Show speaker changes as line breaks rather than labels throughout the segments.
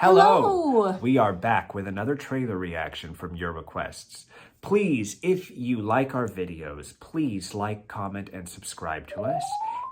Hello! We are back with another trailer reaction from your requests. Please, if you like our videos, please like, comment, and subscribe to us.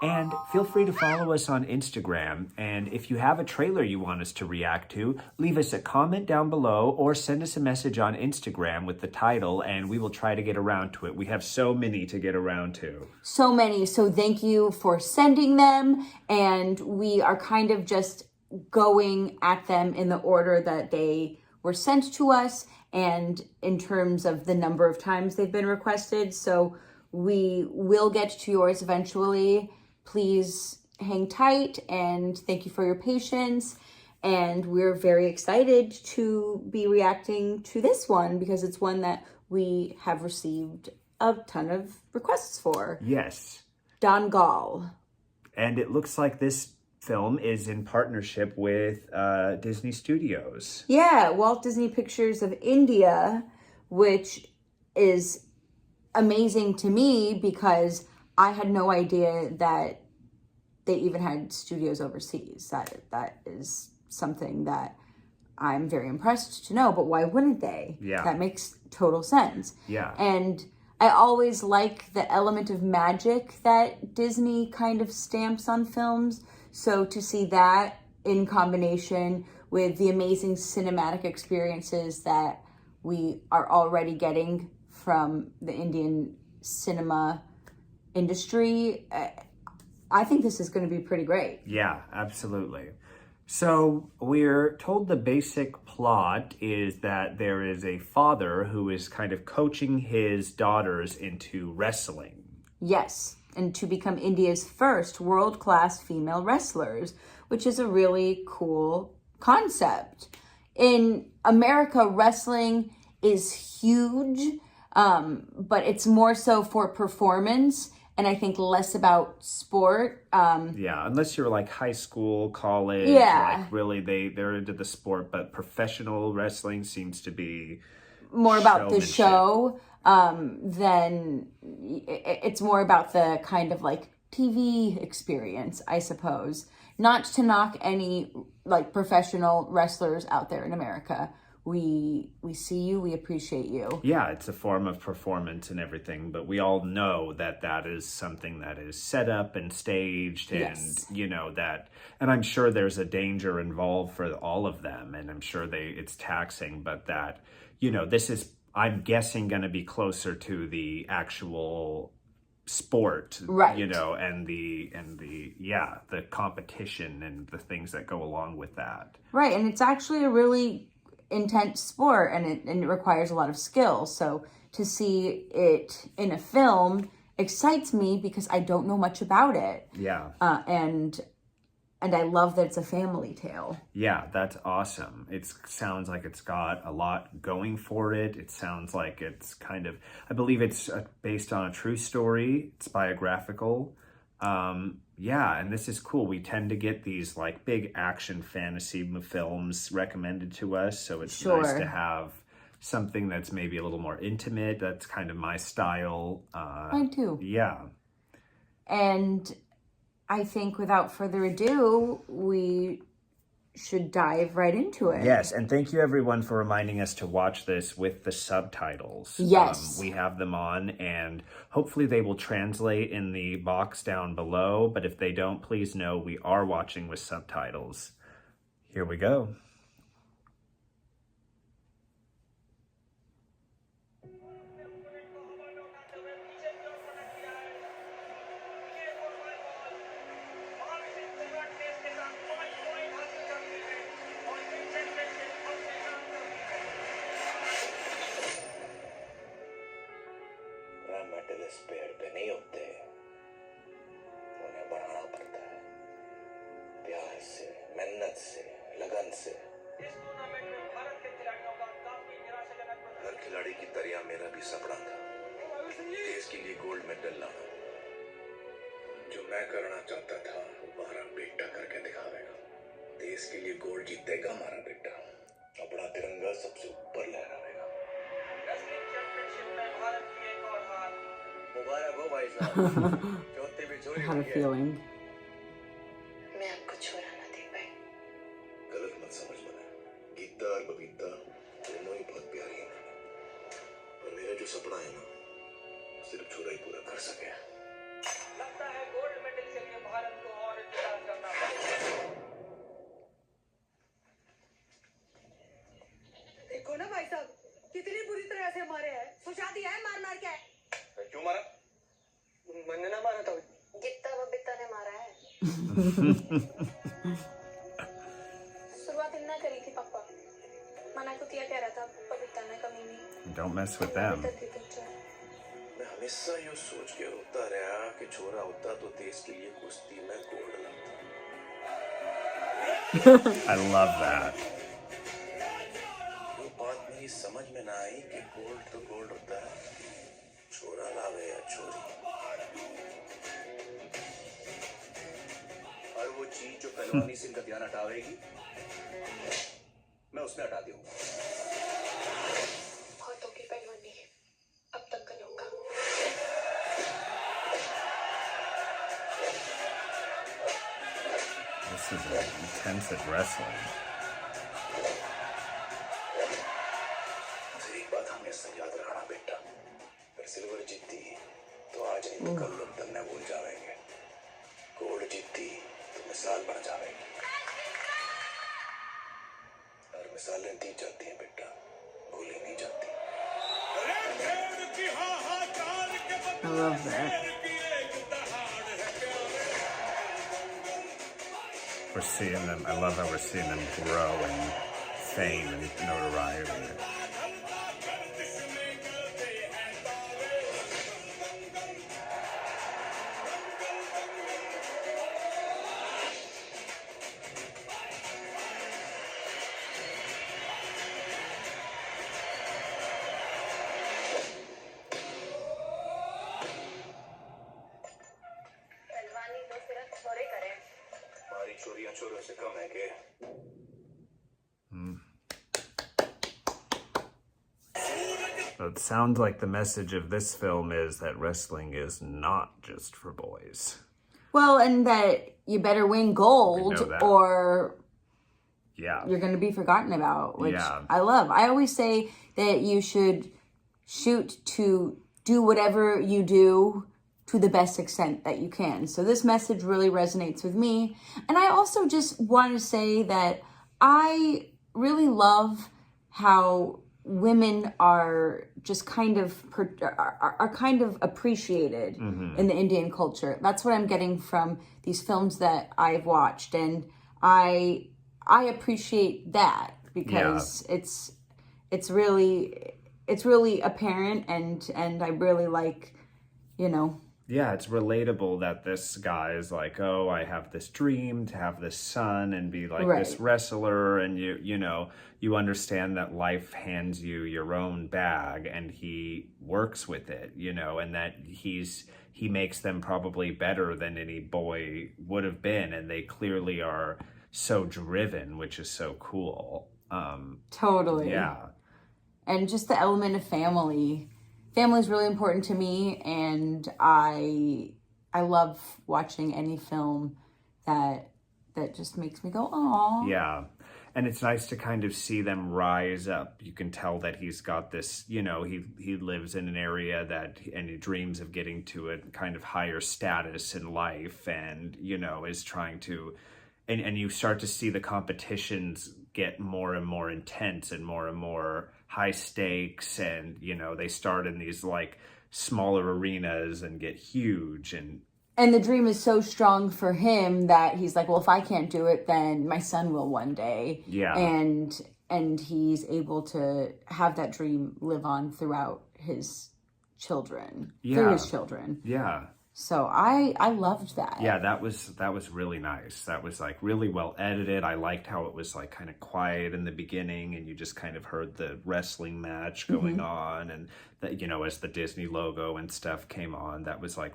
And feel free to follow us on Instagram. And if you have a trailer you want us to react to, leave us a comment down below or send us a message on Instagram with the title and we will try to get around to it. We have so many to get around to.
So many. So thank you for sending them. And we are kind of just going at them in the order that they were sent to us and in terms of the number of times they've been requested. So we will get to yours eventually. Please hang tight and thank you for your patience. And we're very excited to be reacting to this one because it's one that we have received a ton of requests for.
Yes.
Dangal.
And it looks like this film is in partnership with Disney Studios.
Yeah, Walt Disney Pictures of India, which is amazing to me because I had no idea that they even had studios overseas. That is something that I'm very impressed to know, but why wouldn't they?
Yeah.
That makes total sense.
Yeah.
And I always like the element of magic that Disney kind of stamps on films. So to see that in combination with the amazing cinematic experiences that we are already getting from the Indian cinema industry, I think this is going to be pretty great.
Yeah, absolutely. So we're told the basic plot is that there is a father who is kind of coaching his daughters into wrestling.
Yes, and to become India's first world-class female wrestlers, which is a really cool concept. In America, wrestling is huge, but it's more so for performance and I think less about sport.
Yeah, unless you're like high school, college, like really they're into the sport, but professional wrestling seems to be
more about the show than it's more about the kind of like TV experience, I suppose. Not to knock any like professional wrestlers out there in America. We see you, we appreciate you.
Yeah, it's a form of performance and everything, but we all know that that is something that is set up and staged and, you know, that, and I'm sure there's a danger involved for all of them, and I'm sure it's taxing, but that, you know, this is, I'm guessing, going to be closer to the actual sport,
right?
You know, and the competition and the things that go along with that.
Right, and it's actually a really intense sport and it requires a lot of skill. So to see it in a film excites me because I don't know much about it.
Yeah.
And I love that it's a family tale.
Yeah, that's awesome. It sounds like it's got a lot going for it. It sounds like it's kind of, I believe it's based on a true story. It's biographical. Yeah, and this is cool. We tend to get these like big action fantasy films recommended to us. So it's nice to have something that's maybe a little more intimate. That's kind of my style.
Mine too.
Yeah.
And I think without further ado, we should dive right into it.
Yes, and thank you everyone for reminding us to watch this with the subtitles.
Yes.
We have them on, and hopefully they will translate in the box down below, but if they don't, please know we are watching with subtitles. Here we go.
Metal इस पेड़ पे नहीं उगते, उन्हें बढ़ाना पड़ता है प्यार से, मेहनत से, लगन से। इस टूर्नामेंट में भारत के खिलाड़ियों का काफी निराशाजनक प्रदर्शन। हर खिलाड़ी की तरह मेरा भी सपना था देश के लिए गोल्ड मेडल लाना। जो मैं करना चाहता था वो हमारा बेटा करके दिखावेगा। देश के लिए गोल्ड जीतेगा हमारा बेटा, अपना तिरंगा सबसे ऊपर लहराएगा। रेसलिंग चैंपियनशिप में भारत की एक और हार। मुबारक हो भाई साहब। चौथी भी चोरी
I had a feeling.
मैं आपको छोड़ा ना दे पाई। गलत मत समझ मना। गीता और बबीता दोनों ही बहुत प्यारी हैं, पर मेरा जो सपना है ना, सिर्फ छोरा ही पूरा कर सके।
लगता है गोल्ड मेडल के लिए भारत को और इंतजार करना पड़ेगा।
देखो ना भाई साहब, कितनी बुरी तरह से मारे हैं। सुझा दिया है मार मार के।
क्यों मारा?
मैंने ना मारा था।
गीता बबीता ने मारा है।
शुरुआत इन्ना करी थी पापा। मना को किया कह रहा था बबीता ने कमी नहीं।
Don't mess with them.
मैं हमेशा ये सोच के रोता रहा कि छोरा होता तो देश के लिए कुश्ती में गोल्ड लाता।
I love that.
वो बात मेरी समझ में ना आई कि गोल्ड तो गोल्ड होता है, छोरा लावे या छोरी। और वो चीज जो पहलवानी से इनका ध्यान हटावेगी, मैं उसमें हटा दूंगा।
हाथों की पहलवानी अब तक करूंगा।
This is intensive wrestling.
एक बात हमेशा याद रखना बेटा, अगर सिल्वर जीती तो आज नहीं तो कल लोग तन्ने भूल जाएंगे, गोल्ड जीती तो मिसाल बन जाएगी, और मिसालें दी जाती हैं बेटा, भूली नहीं जाती।
I love that.
We're seeing them. I love how we're seeing them grow in fame and notoriety.
पहलवानी तो सिर्फ छोरे करें।
हमारी चोरियां चोरों से कम है के?
So it sounds like the message of this film is that wrestling is not just for boys.
Well, and that you better win gold
We know that.
or
Yeah.
you're going to be forgotten about, which
Yeah.
I love. I always say that you should shoot to do whatever you do to the best extent that you can. So this message really resonates with me. And I also just want to say that I really love how women are just kind of are kind of appreciated in the Indian culture. That's what I'm getting from these films that I've watched, and I appreciate that because it's really apparent, and I really like, you know.
Yeah, it's relatable that this guy is like, oh, I have this dream to have this son and be like this
Right.
wrestler, and you know, you understand that life hands you your own bag and he works with it, you know, and that he makes them probably better than any boy would have been, and they clearly are so driven, which is so cool.
Totally.
Yeah.
And just the element of family. Family is really important to me, and I love watching any film that just makes me go, "Aw."
Yeah. And it's nice to kind of see them rise up. You can tell that he's got this, you know, he lives in an area and he dreams of getting to a kind of higher status in life, and, you know, is trying to, and you start to see the competitions get more and more intense and more high stakes, and, you know, they start in these like smaller arenas and get huge,
And the dream is so strong for him that he's like, well, if I can't do it, then my son will one day.
Yeah.
And he's able to have that dream live on throughout his children. Through his children.
yeah.
So I loved that.
Yeah, that was really nice. That was like really well edited. I liked how it was like kind of quiet in the beginning, and you just kind of heard the wrestling match going on, and that, you know, as the Disney logo and stuff came on, that was like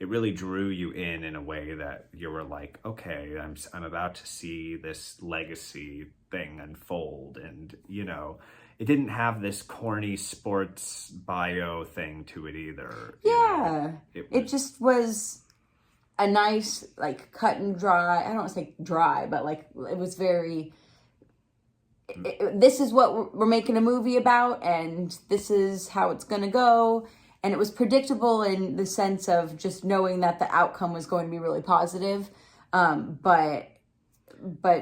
it really drew you in a way that you were like, okay, I'm about to see this legacy thing unfold, and, you know, it didn't have this corny sports bio thing to it either. you know.
Yeah.
It
It just was a nice, like, cut and dry. I don't want to say dry, but like it was very. this is what we're making a movie about, and this is how it's going to go. And it was predictable in the sense of just knowing that the outcome was going to be really positive. But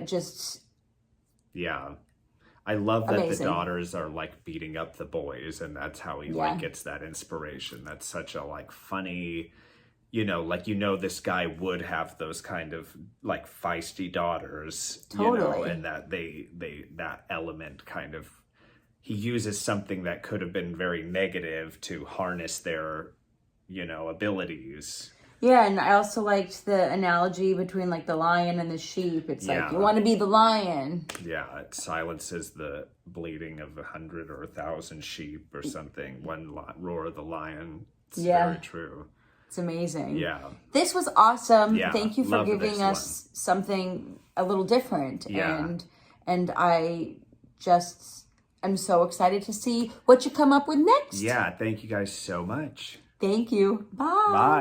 just...
Yeah. I love that
amazing.
the daughters are like beating up the boys, and that's how he like gets that inspiration. That's such a like funny, this guy would have those kind of like feisty daughters,
Totally.
and that that element kind of, he uses something that could have been very negative to harness their, abilities.
Yeah, and I also liked the analogy between like the lion and the sheep. It's like, you want to be the lion.
Yeah, it silences the bleating of 100 or 1,000 sheep or something. One roar of the lion. It's very true.
It's amazing.
Yeah.
This was awesome.
Yeah,
Thank you for
love
giving
this
us something a little different.
Yeah.
And I just am so excited to see what you come up with next.
Yeah, thank you guys so much.
Thank you. Bye.
Bye.